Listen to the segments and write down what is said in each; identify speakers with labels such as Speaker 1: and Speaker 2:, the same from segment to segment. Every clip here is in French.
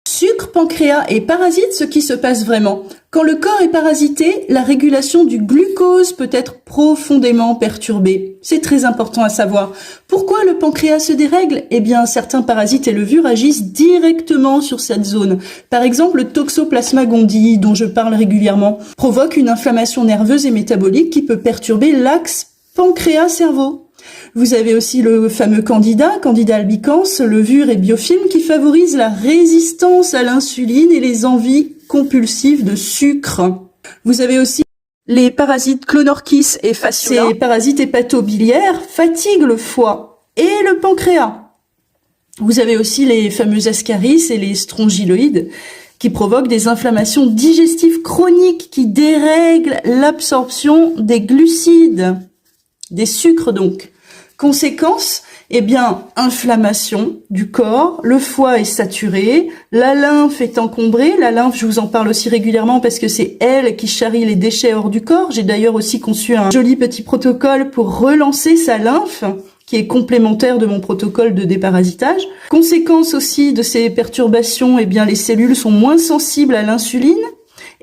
Speaker 1: Sucre, pancréas et parasites, ce qui se passe vraiment. Quand le corps est parasité, la régulation du glucose peut être profondément perturbée. C'est très important à savoir. Pourquoi le pancréas se dérègle? Eh bien, certains parasites et levures agissent directement sur cette zone. Par exemple, le Toxoplasma gondii, dont je parle régulièrement, provoque une inflammation nerveuse et métabolique qui peut perturber l'axe pancréas-cerveau. Vous avez aussi le fameux Candida albicans, levure et biofilm qui favorise la résistance à l'insuline et les envies compulsives de sucre. Vous avez aussi les parasites Clonorchis et Fasciola. Ces parasites hépatobiliaires fatiguent le foie et le pancréas. Vous avez aussi les fameux Ascaris et les strongyloïdes qui provoquent des inflammations digestives chroniques qui dérèglent l'absorption des glucides, des sucres donc. Conséquence, eh bien, inflammation du corps, le foie est saturé, la lymphe est encombrée. La lymphe, je vous en parle aussi régulièrement parce que c'est elle qui charrie les déchets hors du corps. J'ai d'ailleurs aussi conçu un joli petit protocole pour relancer sa lymphe, qui est complémentaire de mon protocole de déparasitage. Conséquence aussi de ces perturbations, eh bien, les cellules sont moins sensibles à l'insuline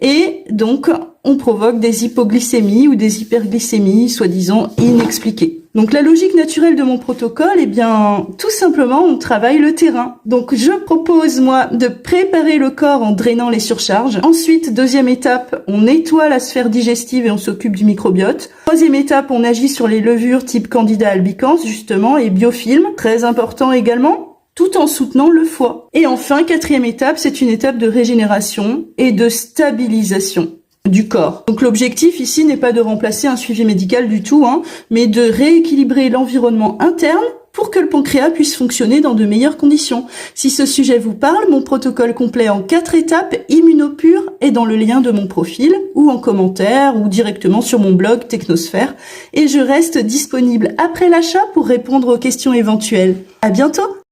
Speaker 1: et donc on provoque des hypoglycémies ou des hyperglycémies, soi-disant inexpliquées. Donc la logique naturelle de mon protocole, eh bien, tout simplement, on travaille le terrain. Donc je propose, moi, de préparer le corps en drainant les surcharges. Ensuite, deuxième étape, on nettoie la sphère digestive et on s'occupe du microbiote. Troisième étape, on agit sur les levures type Candida albicans, justement, et biofilm, très important également, tout en soutenant le foie. Et enfin, quatrième étape, c'est une étape de régénération et de stabilisation du corps. Donc l'objectif ici n'est pas de remplacer un suivi médical du tout, mais de rééquilibrer l'environnement interne pour que le pancréas puisse fonctionner dans de meilleures conditions. Si ce sujet vous parle, mon protocole complet en 4 étapes, Immunopure, est dans le lien de mon profil, ou en commentaire, ou directement sur mon blog Technosphère. Et je reste disponible après l'achat pour répondre aux questions éventuelles. À bientôt!